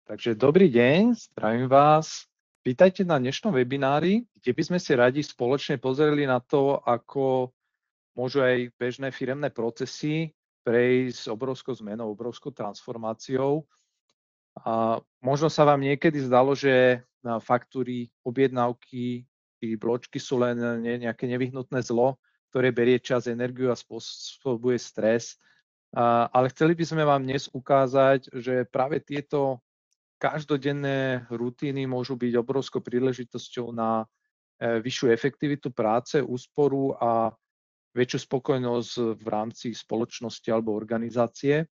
Takže dobrý deň, zdravím vás. Vítajte na dnešnom webinári, kde by sme si radi spoločne pozreli na to, ako môžu aj bežné firemné procesy prejsť s obrovskou zmenou, obrovskou transformáciou. A možno sa vám niekedy zdalo, že faktúry, objednávky či bločky sú len nejaké nevyhnutné zlo, ktoré berie čas, energiu a spôsobuje stres. Ale chceli by sme vám dnes ukázať, že práve tieto každodenné rutiny môžu byť obrovskou príležitosťou na vyššiu efektivitu práce, úsporu a väčšiu spokojnosť v rámci spoločnosti alebo organizácie.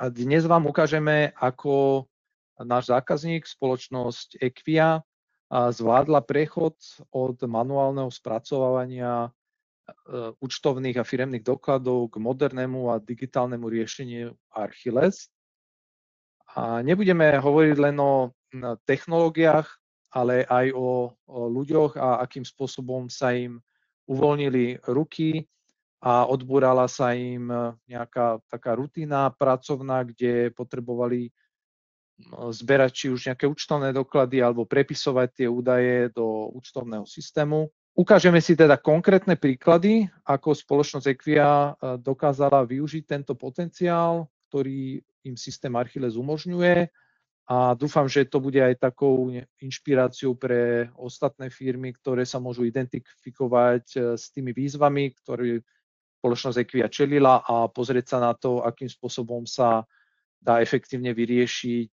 A dnes vám ukážeme, ako náš zákazník, spoločnosť Equia, zvládla prechod od manuálneho spracovávania účtovných a firemných dokladov k modernému a digitálnemu riešeniu Archiles. A nebudeme hovoriť len o technológiách, ale aj o ľuďoch a akým spôsobom sa im uvoľnili ruky a odbúrala sa im nejaká taká rutina pracovná, kde potrebovali zberať či už nejaké účtovné doklady alebo prepisovať tie údaje do účtovného systému. Ukážeme si teda konkrétne príklady, ako spoločnosť Equia dokázala využiť tento potenciál, ktorý im systém Archiles umožňuje, a dúfam, že to bude aj takou inšpiráciou pre ostatné firmy, ktoré sa môžu identifikovať s tými výzvami, ktoré spoločnosť Equia čelila, a pozrieť sa na to, akým spôsobom sa dá efektívne vyriešiť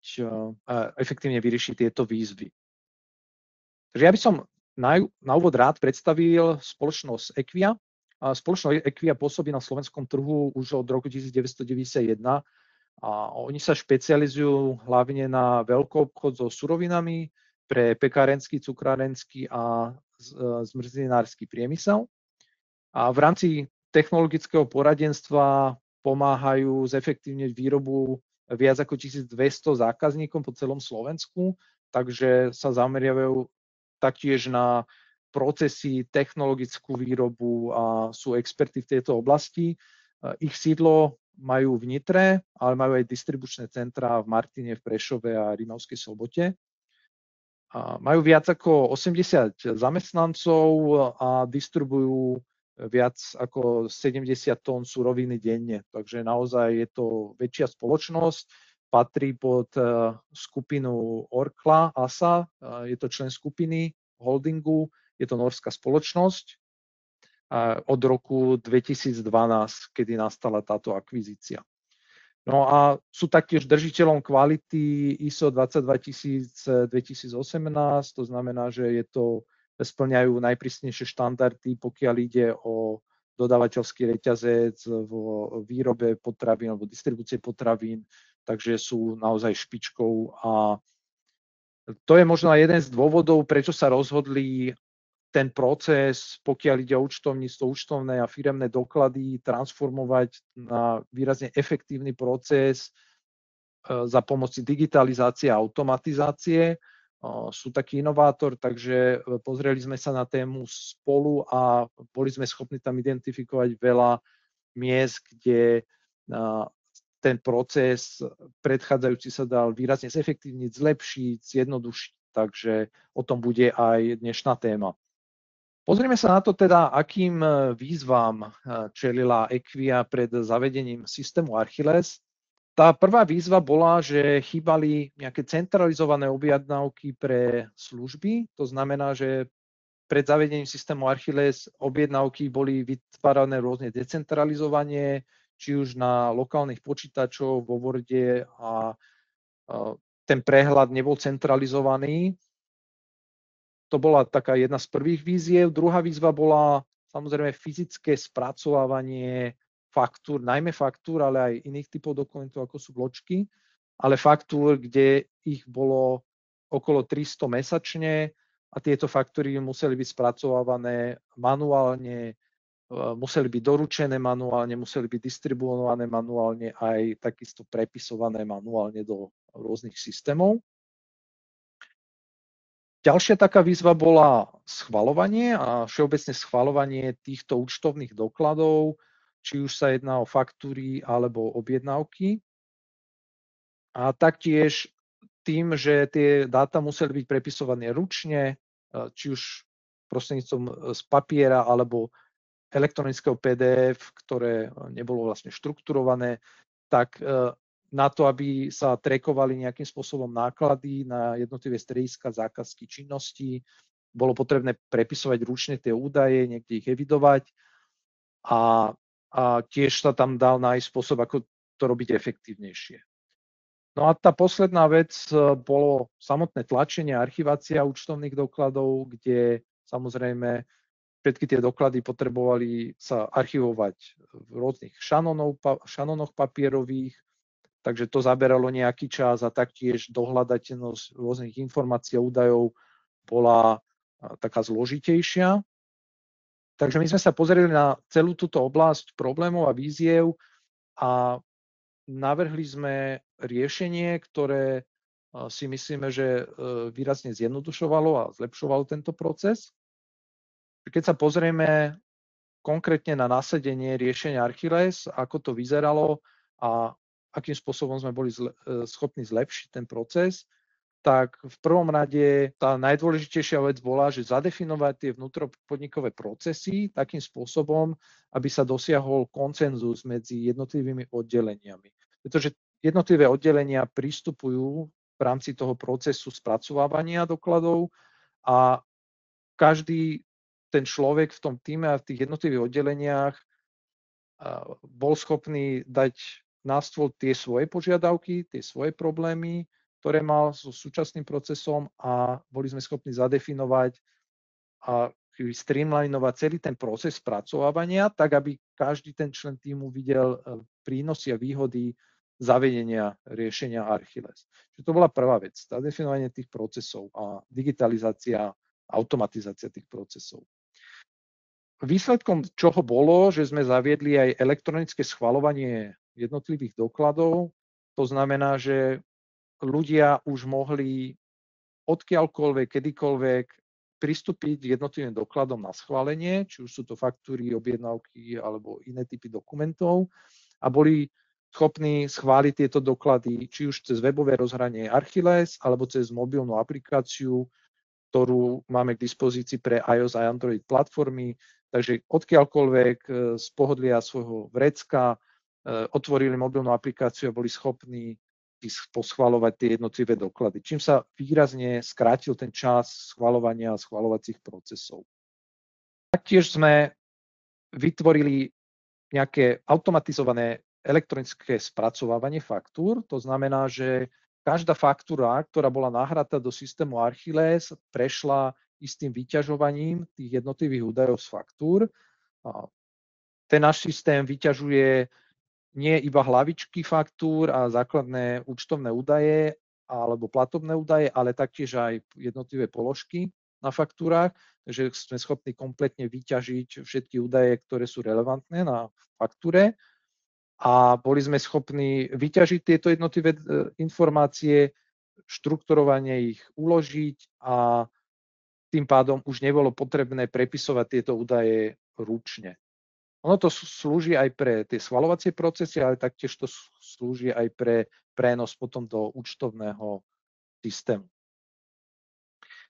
tieto výzvy. Takže ja by som na úvod rád predstavil spoločnosť Equia. Spoločnosť Equia pôsobí na slovenskom trhu už od roku 1991 a oni sa špecializujú hlavne na veľkoobchod so surovinami pre pekárenský, cukrárenský a zmrzlinársky priemysel. A v rámci technologického poradenstva pomáhajú zefektívniť výrobu viac ako 1200 zákazníkom po celom Slovensku, takže sa zameriavajú taktiež na procesy, technologickú výrobu a sú experti v tejto oblasti. Ich sídlo majú v Nitre, ale majú aj distribučné centrá v Martine, v Prešove a Rimavskej Sobote. Majú viac ako 80 zamestnancov a distribujú viac ako 70 tón suroviny denne. Takže naozaj je to väčšia spoločnosť, patrí pod skupinu Orkla ASA, je to člen skupiny holdingu, je to norská spoločnosť od roku 2012, kedy nastala táto akvizícia. No a sú taktiež držiteľom kvality ISO 22000 2018, to znamená, že splňajú najprísnejšie štandardy, pokiaľ ide o dodávateľský reťazec v výrobe potravín alebo distribúcie potravín, takže sú naozaj špičkou. A to je možno aj jeden z dôvodov, prečo sa rozhodli ten proces, pokiaľ ide o účtovníctvo, účtovné a firemné doklady, transformovať na výrazne efektívny proces za pomoci digitalizácie a automatizácie. Sú taký inovátor, takže pozreli sme sa na tému spolu a boli sme schopní tam identifikovať veľa miest, kde ten proces predchádzajúci sa dal výrazne zefektívniť, zlepšiť, zjednodušiť, takže o tom bude aj dnešná téma. Pozrieme sa na to teda, akým výzvam čelila Equia pred zavedením systému Archiles. Tá prvá výzva bola, že chýbali nejaké centralizované objednávky pre služby. To znamená, že pred zavedením systému Archiles objednávky boli vytvárané rôzne decentralizovanie, či už na lokálnych počítačoch, vo Worde, a ten prehľad nebol centralizovaný. To bola taká jedna z prvých víziev. Druhá výzva bola samozrejme fyzické spracovávanie faktúr, najmä faktúr, ale aj iných typov dokumentov, ako sú bločky, ale faktúr, kde ich bolo okolo 300 mesačne a tieto faktúry museli byť spracovávané manuálne, museli byť doručené manuálne, museli byť distribuované manuálne, aj takisto prepisované manuálne do rôznych systémov. Ďalšia taká výzva bola schvaľovanie a všeobecne schvaľovanie týchto účtovných dokladov, či už sa jedná o faktúry alebo objednávky. A taktiež tým, že tie dáta museli byť prepisované ručne, či už prostredníctvom z papiera alebo elektronického PDF, ktoré nebolo vlastne štrukturované, tak na to, aby sa trackovali nejakým spôsobom náklady na jednotlivé strediska, zákazky, činnosti, bolo potrebné prepisovať ručne tie údaje, niekde ich evidovať a tiež sa tam dal nájsť spôsob, ako to robiť efektívnejšie. No a tá posledná vec bolo samotné tlačenie, archivácia účtovných dokladov, kde samozrejme všetky tie doklady potrebovali sa archivovať v rôznych šanónoch papierových, takže to zaberalo nejaký čas a taktiež dohľadateľnosť rôznych informácií a údajov bola taká zložitejšia. Takže my sme sa pozreli na celú túto oblasť problémov a víziev a navrhli sme riešenie, ktoré si myslíme, že výrazne zjednodušovalo a zlepšovalo tento proces. Keď sa pozrieme konkrétne na nasadenie riešenia Archiles, ako to vyzeralo a akým spôsobom sme boli schopní zlepšiť ten proces, tak v prvom rade tá najdôležitejšia vec bola, že zadefinovať tie vnútropodnikové procesy takým spôsobom, aby sa dosiahol konsenzus medzi jednotlivými oddeleniami. Pretože jednotlivé oddelenia pristupujú v rámci toho procesu spracovávania dokladov a každý ten človek v tom týme a v tých jednotlivých oddeleniach bol schopný dať na stôl tie svoje požiadavky, tie svoje problémy, ktoré mal so súčasným procesom a boli sme schopní zadefinovať a streamlinovať celý ten proces spracovávania, tak aby každý ten člen týmu videl prínosy a výhody zavedenia riešenia Archiles. Čiže to bola prvá vec, zadefinovanie tých procesov a digitalizácia, automatizácia tých procesov. Výsledkom čoho bolo, že sme zaviedli aj elektronické schvaľovanie jednotlivých dokladov. To znamená, že ľudia už mohli odkiaľkoľvek, kedykoľvek pristúpiť k jednotlivým dokladom na schválenie, či už sú to faktúry, objednávky alebo iné typy dokumentov a boli schopní schváliť tieto doklady či už cez webové rozhranie Archiles alebo cez mobilnú aplikáciu, ktorú máme k dispozícii pre iOS a Android platformy. Takže odkiaľkoľvek z pohodlia svojho vrecka otvorili mobilnú aplikáciu a boli schopní poschvaľovať tie jednotlivé doklady, čím sa výrazne skrátil ten čas schvaľovania a schvaľovacích procesov. Taktiež sme vytvorili nejaké automatizované elektronické spracovávanie faktúr. To znamená, že každá faktúra, ktorá bola nahratá do systému Archiles, prešla istým vyťažovaním tých jednotlivých údajov z faktúr. Ten náš systém vyťažuje nie iba hlavičky faktúr a základné účtovné údaje alebo platobné údaje, ale taktiež aj jednotlivé položky na faktúrach, takže sme schopní kompletne vyťažiť všetky údaje, ktoré sú relevantné na faktúre a boli sme schopní vyťažiť tieto jednotlivé informácie, štrukturovane ich uložiť a tým pádom už nebolo potrebné prepisovať tieto údaje ručne. Ono to slúži aj pre tie schvaľovacie procesy, ale taktiež to slúži aj pre prenos potom do účtovného systému.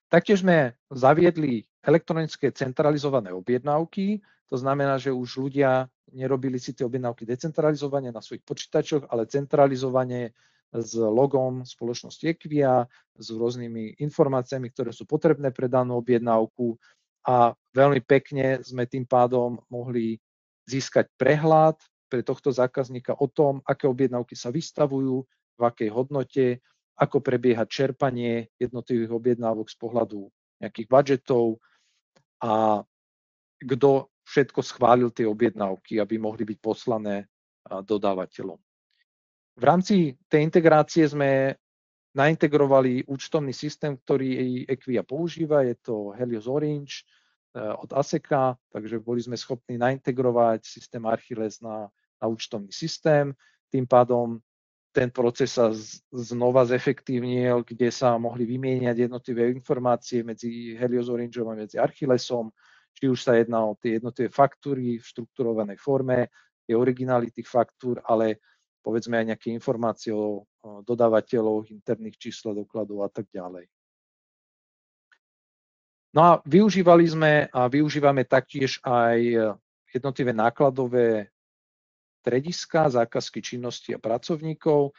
Taktiež sme zaviedli elektronické centralizované objednávky, to znamená, že už ľudia nerobili si tie objednávky decentralizovane na svojich počítačoch, ale centralizovane s logom spoločnosti Equia, s rôznymi informáciami, ktoré sú potrebné pre danú objednávku a veľmi pekne sme tým pádom mohli získať prehľad pre tohto zákazníka o tom, aké objednávky sa vystavujú, v akej hodnote, ako prebieha čerpanie jednotlivých objednávok z pohľadu nejakých budžetov a kto všetko schválil tie objednávky, aby mohli byť poslané dodávateľom. V rámci tej integrácie sme naintegrovali účtovný systém, ktorý Equia používa, je to Helios Orange od ASECA, takže boli sme schopní naintegrovať systém Archiles na účtovný systém. Tým pádom ten proces sa znova zefektívnil, kde sa mohli vymieňať jednotlivé informácie medzi Helios Orangeom a medzi Archilesom, či už sa jedná o tie jednotlivé faktúry v štrukturovanej forme, tie originály tých faktúr, ale povedzme aj nejaké informácie o dodávateľoch, interných čísla dokladov a tak ďalej. No a využívali sme a využívame taktiež aj jednotlivé nákladové strediska, zákazky činnosti a pracovníkov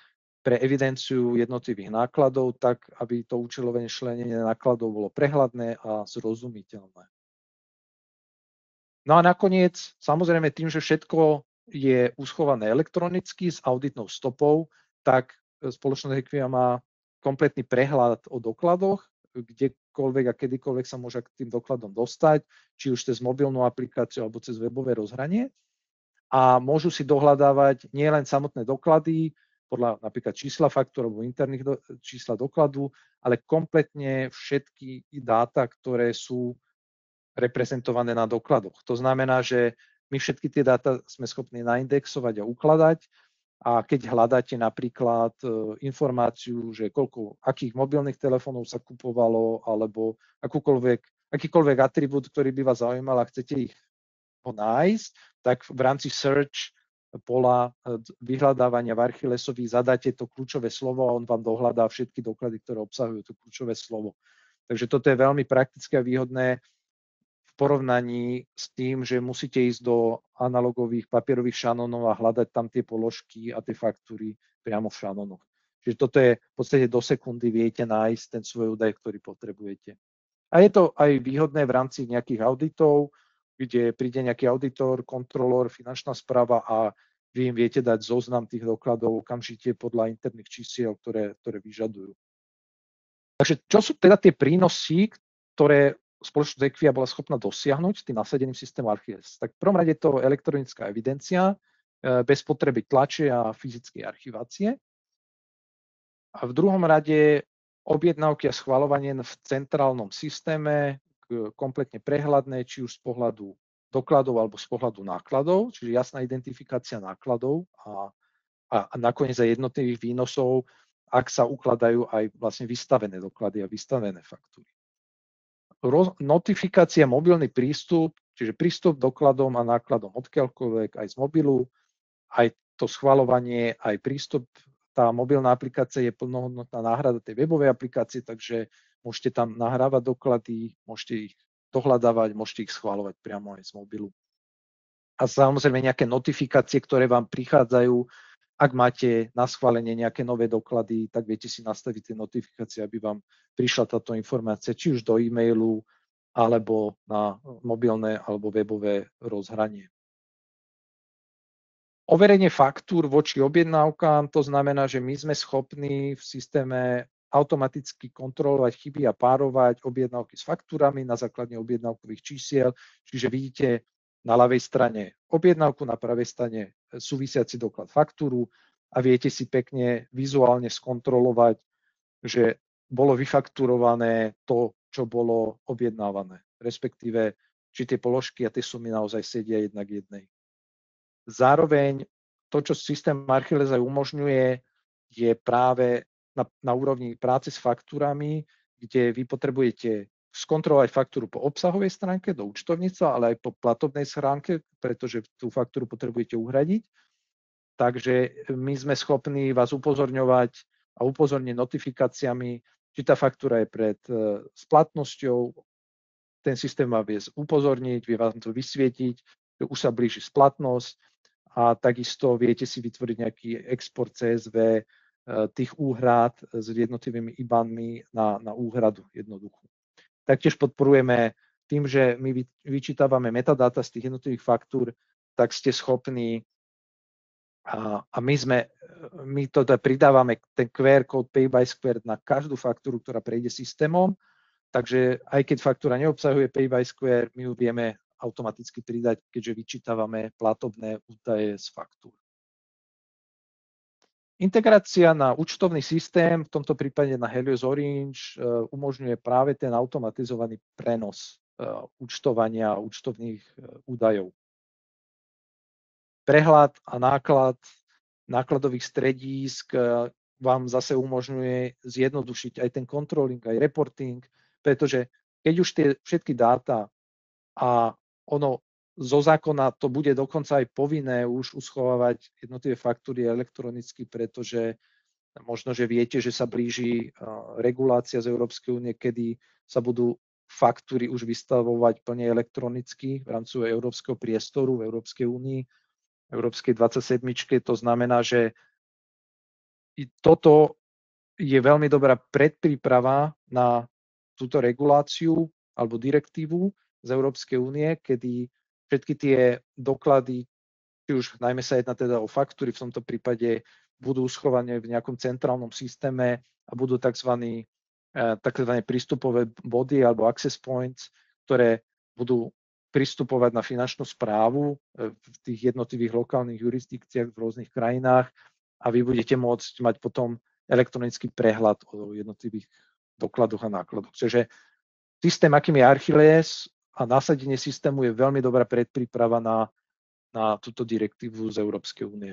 pre evidenciu jednotlivých nákladov, tak aby to účelové členenie nákladov bolo prehľadné a zrozumiteľné. No a nakoniec, samozrejme tým, že všetko je uschované elektronicky s auditnou stopou, tak spoločnosť Equia má kompletný prehľad o dokladoch, kdekoľvek a kedykoľvek sa môže k tým dokladom dostať, či už cez mobilnú aplikáciu alebo cez webové rozhranie. A môžu si dohľadávať nielen samotné doklady, podľa napríklad čísla faktúr alebo interných čísla dokladu, ale kompletne všetky dáta, ktoré sú reprezentované na dokladoch. To znamená, že my všetky tie dáta sme schopní naindexovať a ukladať a keď hľadáte napríklad informáciu, že akých mobilných telefónov sa kupovalo alebo akýkoľvek atribút, ktorý by vás zaujímal a chcete ho nájsť, tak v rámci search pola vyhľadávania v Archillesovi zadáte to kľúčové slovo a on vám dohľadá všetky doklady, ktoré obsahujú to kľúčové slovo. Takže toto je veľmi praktické a výhodné v porovnaní s tým, že musíte ísť do analogových papierových šanónov a hľadať tam tie položky a tie faktúry priamo v šanónoch. Čiže toto je v podstate do sekundy viete nájsť ten svoj údaj, ktorý potrebujete. A je to aj výhodné v rámci nejakých auditov, kde príde nejaký auditor, kontrolór, finančná správa a vy im viete dať zoznam tých dokladov okamžite podľa interných čísiel, ktoré vyžadujú. Takže čo sú teda tie prínosy, ktoré spoločnosť Equia bola schopná dosiahnuť tým nasadením systému Archilles? Tak v prvom rade je to elektronická evidencia bez potreby tlače a fyzickej archivácie. A v druhom rade objednávky a schvaľovanie v centrálnom systéme, kompletne prehľadné, či už z pohľadu dokladov alebo z pohľadu nákladov, čiže jasná identifikácia nákladov a nakoniec aj jednotlivých výnosov, ak sa ukladajú aj vlastne vystavené doklady a vystavené faktúry. Notifikácia, mobilný prístup, čiže prístup dokladom a nákladom odkiaľkoľvek, aj z mobilu, aj to schvaľovanie, aj prístup. Tá mobilná aplikácia je plnohodnotná náhrada tej webovej aplikácie, takže môžete tam nahrávať doklady, môžete ich dohľadávať, môžete ich schvaľovať priamo aj z mobilu. A samozrejme nejaké notifikácie, ktoré vám prichádzajú, ak máte na schválenie nejaké nové doklady, tak viete si nastaviť tie notifikácie, aby vám prišla táto informácia, či už do e-mailu, alebo na mobilné alebo webové rozhranie. Overenie faktúr voči objednávkám, to znamená, že my sme schopní v systéme automaticky kontrolovať chyby a párovať objednávky s faktúrami na základe objednávkových čísiel. Čiže vidíte na ľavej strane objednávku, na pravej strane súvisiaci doklad faktúru a viete si pekne vizuálne skontrolovať, že bolo vyfakturované to, čo bolo objednávané. Respektíve, či tie položky a tie sumy naozaj sedia jedna k jednej. Zároveň to, čo systém Archilles aj umožňuje, je práve na úrovni práce s faktúrami, kde vy potrebujete skontrolovať faktúru po obsahovej stránke do účtovníctva, ale aj po platobnej schránke, pretože tú faktúru potrebujete uhradiť. Takže my sme schopní vás upozorňovať a upozorniť notifikáciami, či tá faktúra je pred splatnosťou. Ten systém má viesť upozorniť, vie vám to vysvietiť, že už sa blíži splatnosť a takisto viete si vytvoriť nejaký export CSV tých úhrad s jednotlivými IBANmi na úhradu jednoduchú. Taktiež podporujeme tým, že my vyčítavame metadáta z tých jednotlivých faktúr, tak ste schopní a my to pridávame ten QR kód Pay by Square na každú faktúru, ktorá prejde systémom, takže aj keď faktúra neobsahuje Pay by Square, my ju vieme automaticky pridať, keďže vyčítavame platobné údaje z faktúr. Integrácia na účtovný systém, v tomto prípade na Helios Orange, umožňuje práve ten automatizovaný prenos účtovania účtovných údajov. Prehľad a náklad nákladových stredísk vám zase umožňuje zjednodušiť aj ten controlling, aj reporting, pretože keď už tie všetky dáta a ono zo zákona to bude dokonca aj povinné už uschovávať jednotlivé faktúry elektronicky, pretože možno, že viete, že sa blíži regulácia z Európskej únie, kedy sa budú faktúry už vystavovať plne elektronicky v rámci európskeho priestoru v Európskej únii, Európskej 27. To znamená, že toto je veľmi dobrá predpríprava na túto reguláciu alebo direktívu z Európskej únie, kedy všetky tie doklady, či už najmä sa jedná teda o faktúry, v tomto prípade budú schované v nejakom centrálnom systéme a budú tzv. Prístupové body alebo access points, ktoré budú pristupovať na finančnú správu v tých jednotlivých lokálnych jurisdikciách v rôznych krajinách a vy budete môcť mať potom elektronický prehľad o jednotlivých dokladoch a nákladoch. Čiže systém, akým je Archiles a nasadenie systému je veľmi dobrá predpríprava na túto direktívu z Európskej únie.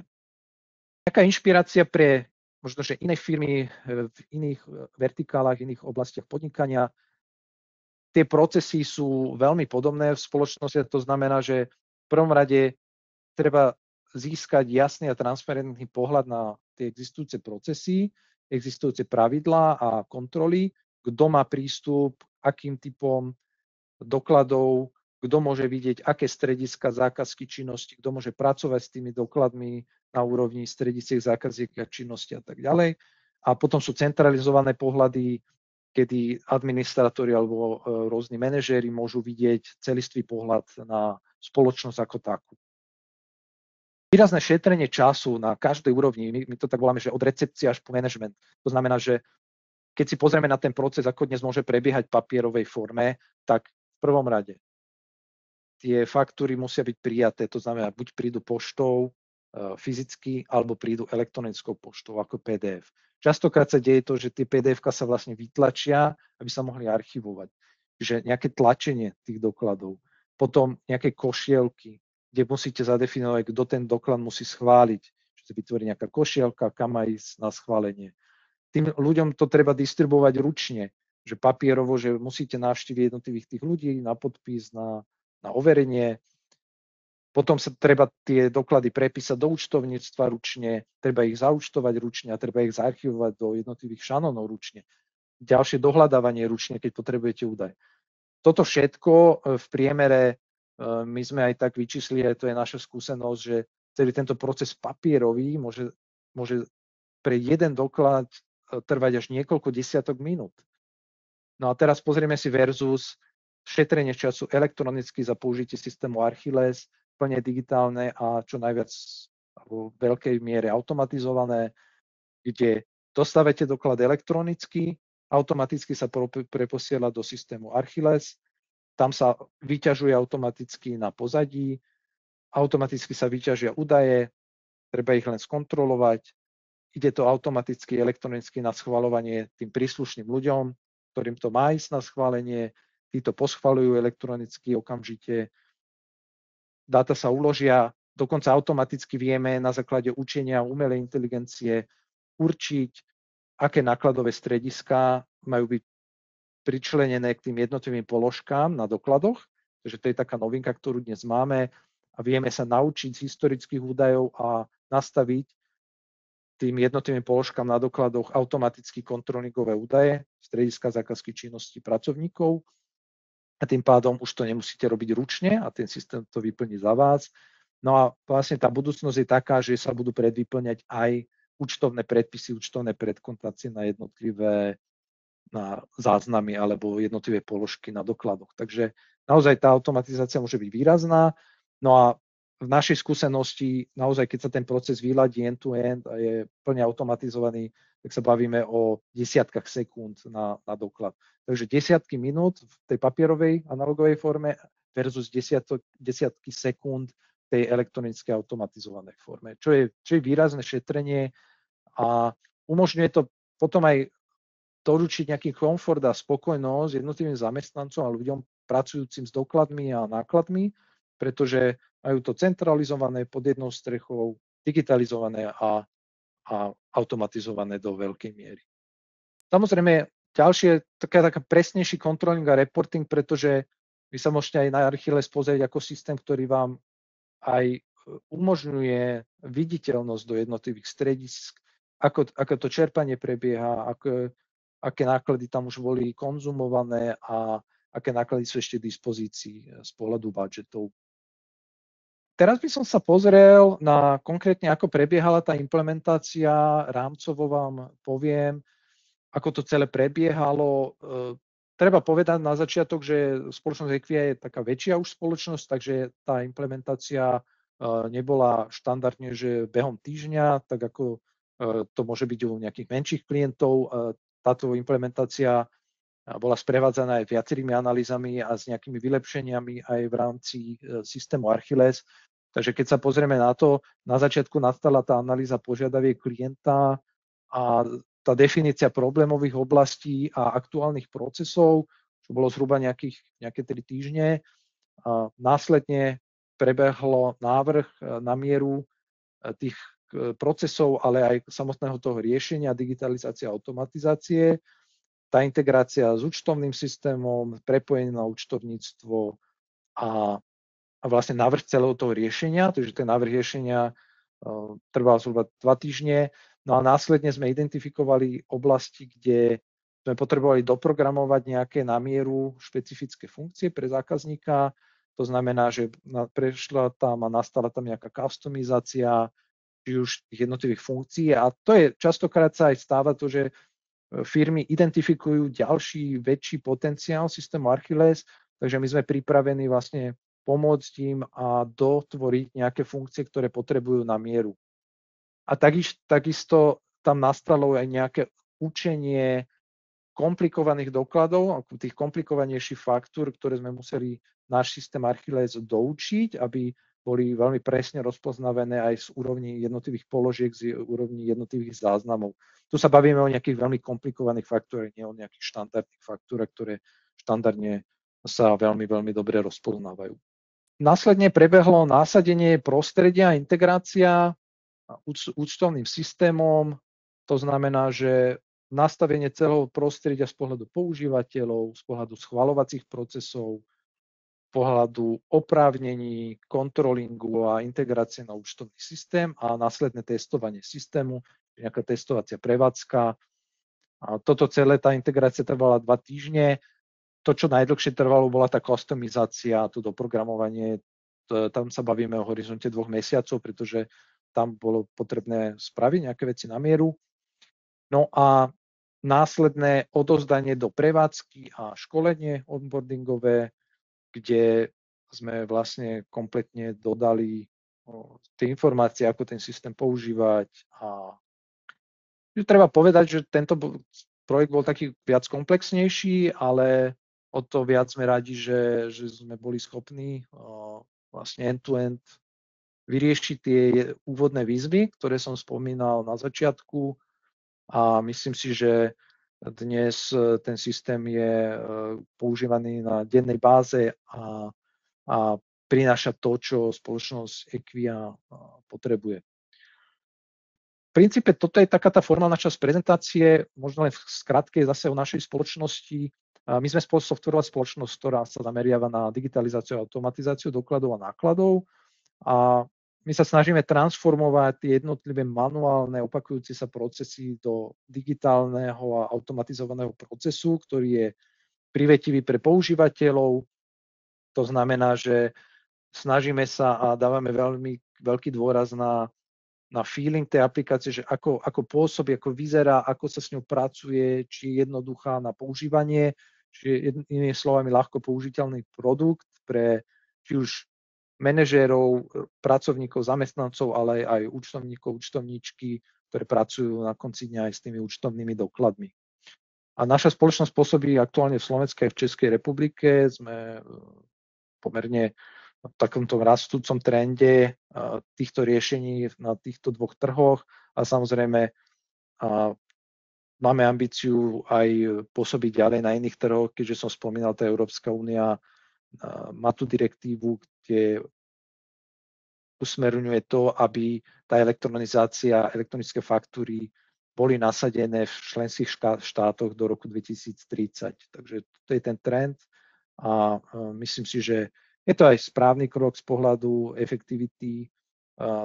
Taká inšpirácia pre možno, že iné firmy v iných vertikálach, iných oblastiach podnikania. Tie procesy sú veľmi podobné v spoločnosti, to znamená, že v prvom rade treba získať jasný a transparentný pohľad na tie existujúce procesy, existujúce pravidlá a kontroly, kto má prístup, akým typom dokladov, kto môže vidieť, aké strediska zákazky činnosti, kto môže pracovať s tými dokladmi na úrovni stredisiek zákaziek a činnosti a tak ďalej. A potom sú centralizované pohľady, kedy administratóri alebo rôzni manažéri môžu vidieť celistvý pohľad na spoločnosť ako takú. Výrazné šetrenie času na každej úrovni, my to tak voláme, že od recepcie až po management. To znamená, že keď si pozrieme na ten proces, ako dnes môže prebiehať v papierovej forme, tak v prvom rade tie faktúry musia byť prijaté, to znamená, buď prídu poštou fyzicky, alebo prídu elektronickou poštou ako PDF. Častokrát sa deje to, že tie PDF-ka sa vlastne vytlačia, aby sa mohli archivovať. Čiže nejaké tlačenie tých dokladov. Potom nejaké košielky, kde musíte zadefinovať, kto ten doklad musí schváliť. Čiže sa vytvorí nejaká košielka, kam má ísť na schválenie. Tým ľuďom to treba distribuovať ručne, že papierovo, že musíte navštíviť jednotlivých tých ľudí na podpis, na overenie. Potom sa treba tie doklady prepísať do účtovníctva ručne, treba ich zaúčtovať ručne a treba ich zaarchivovať do jednotlivých šanónov ručne. Ďalšie dohľadávanie ručne, keď potrebujete údaj. Toto všetko v priemere my sme aj tak vyčíslili, aj to je naša skúsenosť, že celý tento proces papierový môže pre jeden doklad trvať až niekoľko desiatok minút. No a teraz pozrieme si versus šetrenie času elektronicky za použitie systému Archiles, plne digitálne a čo najviac v veľkej miere automatizované, kde dostávate doklad elektronicky, automaticky sa preposiela do systému Archiles, tam sa vyťažuje automaticky na pozadí, automaticky sa vyťažia údaje, treba ich len skontrolovať, ide to automaticky elektronicky na schvaľovanie tým príslušným ľuďom, ktorým to má ísť na schválenie, tí to poschvaľujú elektronicky okamžite, dáta sa uložia, dokonca automaticky vieme na základe učenia umelej inteligencie určiť, aké nákladové strediská majú byť pričlenené k tým jednotlivým položkám na dokladoch, takže to je taká novinka, ktorú dnes máme a vieme sa naučiť z historických údajov a nastaviť tým jednotlivým položkám na dokladoch automaticky kontrolníkové údaje, strediska zákazky činnosti pracovníkov a tým pádom už to nemusíte robiť ručne a ten systém to vyplní za vás. No a vlastne tá budúcnosť je taká, že sa budú predvyplňať aj účtovné predpisy, účtovné predkontácie na jednotlivé na záznamy alebo jednotlivé položky na dokladoch. Takže naozaj tá automatizácia môže byť výrazná. No a v našej skúsenosti, naozaj keď sa ten proces vyladí end-to-end a je plne automatizovaný, tak sa bavíme o desiatkách sekúnd na doklad. Takže desiatky minút v tej papierovej analogovej forme versus desiatky sekúnd v tej elektronickej automatizovanej forme, čo je výrazné šetrenie a umožňuje to potom aj doručiť nejaký komfort a spokojnosť jednotlivým zamestnancom a ľuďom pracujúcim s dokladmi a nákladmi, pretože majú to centralizované pod jednou strechou, digitalizované a automatizované do veľkej miery. Samozrejme, ďalšie taká presnejší controlling a reporting, pretože Vy sa môžete aj na Archilles pozrieť ako systém, ktorý vám aj umožňuje viditeľnosť do jednotlivých stredisk, ako to čerpanie prebieha, aké náklady tam už boli konzumované a aké náklady sú ešte v dispozícii z pohľadu budžetov. Teraz by som sa pozrel na konkrétne, ako prebiehala tá implementácia. Rámcovo vám poviem, ako to celé prebiehalo. Treba povedať na začiatok, že spoločnosť Equia je taká väčšia už spoločnosť, takže tá implementácia nebola štandardne, že behom týždňa, tak ako to môže byť u nejakých menších klientov. Táto implementácia bola sprevádzaná aj viacerými analýzami a s nejakými vylepšeniami aj v rámci systému Archilles. Takže keď sa pozrieme na to, na začiatku nastala tá analýza požiadaviek klienta a tá definícia problémových oblastí a aktuálnych procesov, čo bolo zhruba nejaké 3 týždne. A následne prebehlo návrh na mieru tých procesov, ale aj samotného toho riešenia, digitalizácie a automatizácie, tá integrácia s účtovným systémom, prepojenie na účtovníctvo a vlastne návrh celého toho riešenia, takže ten návrh riešenia trval zhruba 2 týždne. No a následne sme identifikovali oblasti, kde sme potrebovali doprogramovať nejaké na mieru špecifické funkcie pre zákazníka. To znamená, že prešla tam a nastala tam nejaká customizácia, či už tých jednotlivých funkcií. A to je častokrát sa aj stáva to, že firmy identifikujú ďalší väčší potenciál systému Archilles, takže my sme pripravení vlastne pomôcť im a dotvoriť nejaké funkcie, ktoré potrebujú na mieru. A takisto tam nastalo aj nejaké učenie komplikovaných dokladov, tých komplikovanejších faktúr, ktoré sme museli náš systém Archilles doučiť, aby boli veľmi presne rozpoznavené aj z úrovni jednotlivých položiek, z úrovni jednotlivých záznamov. Tu sa bavíme o nejakých veľmi komplikovaných faktúrach, nie o nejakých štandardných faktúrach, ktoré štandardne sa veľmi, veľmi dobre rozpoznávajú. Následne prebehlo násadenie prostredia, integrácia účtovným systémom. To znamená, že nastavenie celého prostredia z pohľadu používateľov, z pohľadu schvaľovacích procesov, z pohľadu oprávnení, kontrolingu a integrácie na účtovný systém a následné testovanie systému, nejaká testovacia prevádzka. A toto celé, tá integrácia trvala 2 týždne. To, čo najdlhšie trvalo, bola tá customizácia, to doprogramovanie. Tam sa bavíme o horizonte 2 mesiacov, pretože tam bolo potrebné spraviť nejaké veci na mieru. No a následné odozdanie do prevádzky a školenie onboardingové, kde sme vlastne kompletne dodali tie informácie, ako ten systém používať. A treba povedať, že tento projekt bol taký viac komplexnejší, ale o to viac sme radi, že sme boli schopní vlastne end-to-end vyriešiť tie úvodné výzvy, ktoré som spomínal na začiatku. A myslím si, že dnes ten systém je používaný na dennej báze a prináša to, čo spoločnosť Equia potrebuje. V princípe toto je taká tá formálna časť prezentácie, možno len v skratke zase o našej spoločnosti. My sme softwarová spoločnosť, ktorá sa zameriava na digitalizáciu a automatizáciu dokladov a nákladov a my sa snažíme transformovať tie jednotlivé manuálne opakujúce sa procesy do digitálneho a automatizovaného procesu, ktorý je privetivý pre používateľov. To znamená, že snažíme sa a dávame veľmi veľký dôraz na feeling tej aplikácie, že ako pôsobí, ako vyzerá, ako sa s ňou pracuje, či je jednoduchá na používanie, či je inými slovami ľahko použiteľný produkt pre či už manažérov, pracovníkov, zamestnancov, ale aj účtovníkov, účtovníčky, ktoré pracujú na konci dňa aj s tými účtovnými dokladmi. A naša spoločnosť pôsobí aktuálne v Slovenskej a v Českej republike. Sme pomerne v takomto rastúcom trende týchto riešení na týchto 2 trhoch a samozrejme máme ambíciu aj pôsobiť ďalej na iných trhoch, keďže som spomínal, tá Európska únia má tú direktívu, kde usmerňuje to, aby tá elektronizácia, elektronické faktúry boli nasadené v členských štátoch do roku 2030. Takže to je ten trend. a myslím si, že je to aj správny krok z pohľadu efektivity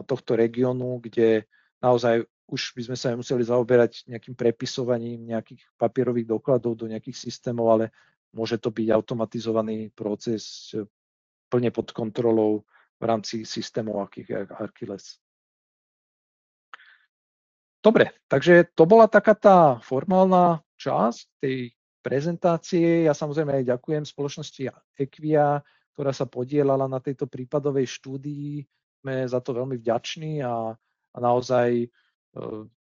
tohto regiónu, kde naozaj už by sme sa nemuseli zaoberať nejakým prepisovaním nejakých papierových dokladov do nejakých systémov, ale môže to byť automatizovaný proces plne pod kontrolou v rámci systémov akých Archilles. Dobre, takže to bola taká tá formálna časť tej prezentácie. Ja samozrejme aj ďakujem spoločnosti Equia, ktorá sa podielala na tejto prípadovej štúdii. Sme za to veľmi vďační a naozaj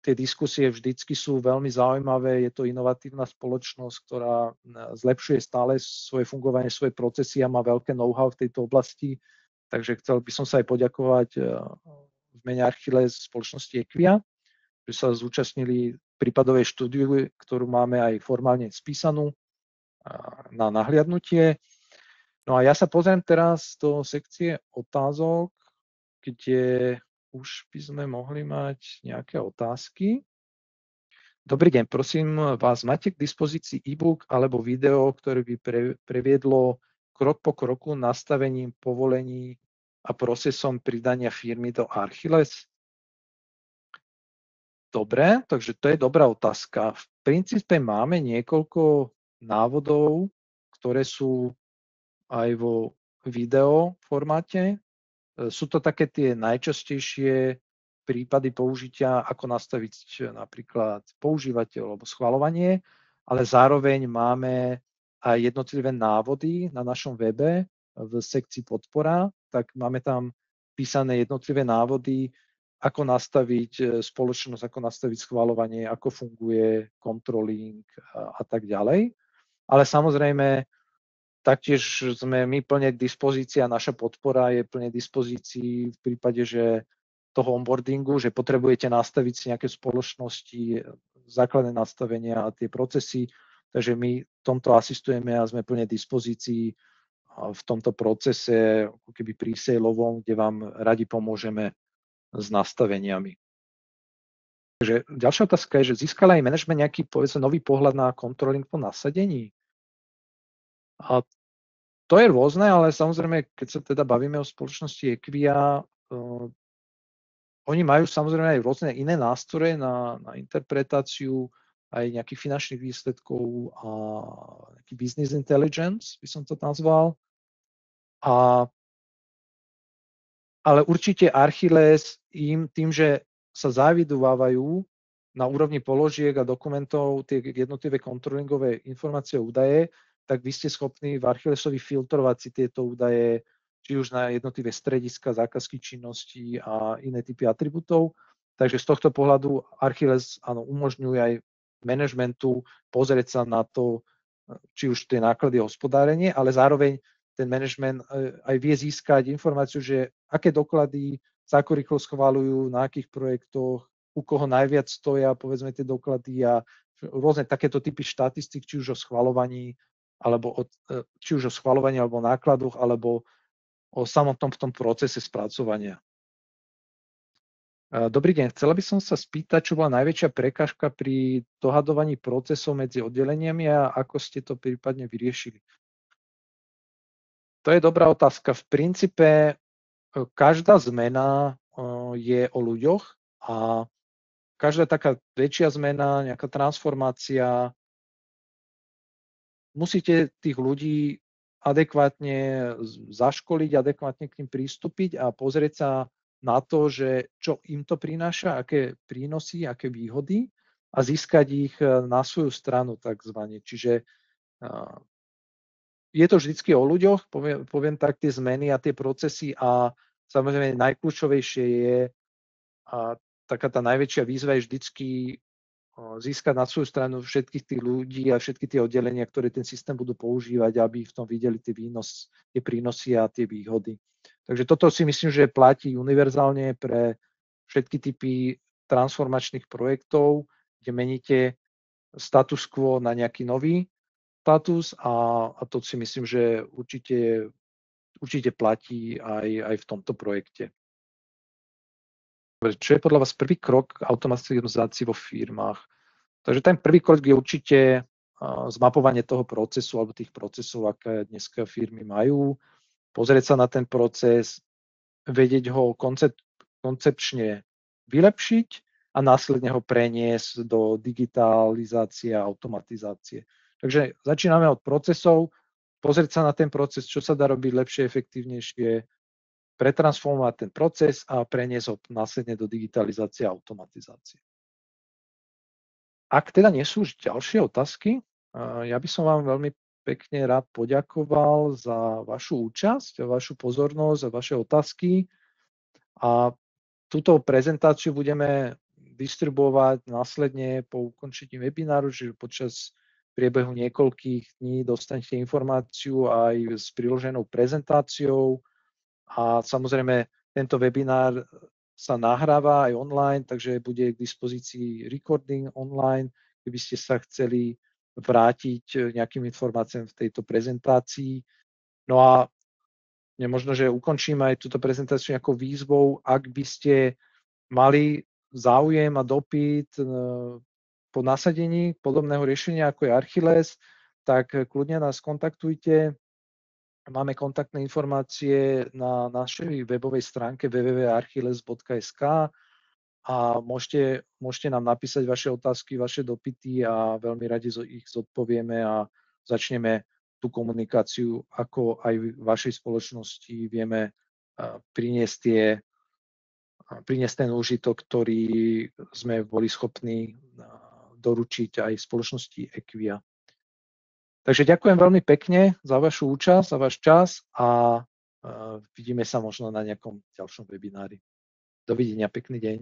tie diskusie vždycky sú veľmi zaujímavé. Je to inovatívna spoločnosť, ktorá zlepšuje stále svoje fungovanie, svoje procesy a má veľké know-how v tejto oblasti. Takže chcel by som sa aj poďakovať v mene Archilles spoločnosti Equia, že sa zúčastnili prípadovej štúdiu, ktorú máme aj formálne spísanú na nahliadnutie. No a ja sa pozriem teraz do sekcie otázok, kde už by sme mohli mať nejaké otázky. Dobrý deň, prosím vás, máte k dispozícii e-book alebo video, ktoré by previedlo krok po kroku nastavením povolení a procesom pridania firmy do Archilles? Dobre, takže to je dobrá otázka. V princípe máme niekoľko návodov, ktoré sú aj vo video formáte. Sú to také tie najčastejšie prípady použitia, ako nastaviť napríklad používateľ alebo schvaľovanie, ale zároveň máme aj jednotlivé návody na našom webe v sekcii podpora, tak máme tam písané jednotlivé návody, ako nastaviť spoločnosť, ako nastaviť schvaľovanie, ako funguje controlling a tak ďalej. Ale samozrejme, taktiež sme my plne k dispozícii a naša podpora je plne k dispozícii v prípade, že toho onboardingu, že potrebujete nastaviť si nejaké spoločnosti, základné nastavenia a tie procesy. Takže my tomto asistujeme a sme plne k dispozícii v tomto procese, ako keby pre-saleovom, kde vám radi pomôžeme s nastaveniami. Takže ďalšia otázka je, že získal aj manažment nejaký, povedzme, nový pohľad na controlling po nasadení? A to je rôzne, ale samozrejme, keď sa teda bavíme o spoločnosti Equia, oni majú samozrejme aj rôzne iné nástroje na interpretáciu aj nejakých finančných výsledkov a nejaký business intelligence, by som to nazval. Ale určite Archilles im tým, že sa zaevidovávajú na úrovni položiek a dokumentov tie jednotlivé kontrolingové informácie a údaje, tak vy ste schopní v Archillesovi filtrovať si tieto údaje, či už na jednotlivé strediska, zákazky činnosti a iné typy atribútov. Takže z tohto pohľadu Archilles umožňuje aj manažmentu pozrieť sa na to, či už tie náklady a hospodárenie, ale zároveň ten manažment aj vie získať informáciu, že aké doklady sa ako rýchlo schvaľujú, na akých projektoch, u koho najviac stoja, povedzme, tie doklady a rôzne takéto typy štatistík, či už o schvaľovaní, alebo o nákladoch, alebo o samotnom v tom procese spracovania. Dobrý deň, chcela by som sa spýtať, čo bola najväčšia prekážka pri dohadovaní procesov medzi oddeleniami a ako ste to prípadne vyriešili? To je dobrá otázka. V princípe každá zmena je o ľuďoch a každá taká väčšia zmena, nejaká transformácia, musíte tých ľudí adekvátne zaškoliť, adekvátne k nim pristúpiť a pozrieť sa na to, že čo im to prináša, aké prínosy, aké výhody a získať ich na svoju stranu takzvané. Čiže je to vždycky o ľuďoch, poviem tak, tie zmeny a tie procesy a samozrejme najkľúčovejšie je a taká tá najväčšia výzva je vždycky získať na svoju stranu všetkých tých ľudí a všetky tie oddelenia, ktoré ten systém budú používať, aby v tom videli tie prínosy a tie výhody. Takže toto si myslím, že platí univerzálne pre všetky typy transformačných projektov, kde meníte status quo na nejaký nový status a to si myslím, že určite platí aj v tomto projekte. Čo je podľa vás prvý krok k automatizácii vo firmách? Takže ten prvý krok je určite zmapovanie toho procesu alebo tých procesov, aké dneska firmy majú, pozrieť sa na ten proces, vedieť ho koncepčne vylepšiť a následne ho preniesť do digitalizácie a automatizácie. Takže začíname od procesov, pozrieť sa na ten proces, čo sa dá robiť lepšie, efektívnejšie, pretransformovať ten proces a preniesť ho následne do digitalizácie a automatizácie. Ak teda nie sú už ďalšie otázky, ja by som vám veľmi pekne rád poďakoval za vašu účasť, vašu pozornosť a vaše otázky. A túto prezentáciu budeme distribuovať následne po ukončení webináru, že počas priebehu niekoľkých dní dostanete informáciu aj s priloženou prezentáciou. A samozrejme, tento webinár sa nahráva aj online, takže bude k dispozícii recording online, keby ste sa chceli vrátiť nejakým informáciám v tejto prezentácii. No a možno, že ukončím aj túto prezentáciu nejakou výzvou, ak by ste mali záujem a dopyt po nasadení podobného riešenia ako je Archilles, tak kľudne nás kontaktujte. Máme kontaktné informácie na našej webovej stránke www.archilles.sk a môžete nám napísať vaše otázky, vaše dopyty a veľmi radi ich zodpovieme a začneme tú komunikáciu, ako aj v vašej spoločnosti vieme priniesť ten úžitok, ktorý sme boli schopní doručiť aj spoločnosti Equia. Takže ďakujem veľmi pekne za vašu účasť, za váš čas a vidíme sa možno na nejakom ďalšom webinári. Dovidenia, pekný deň.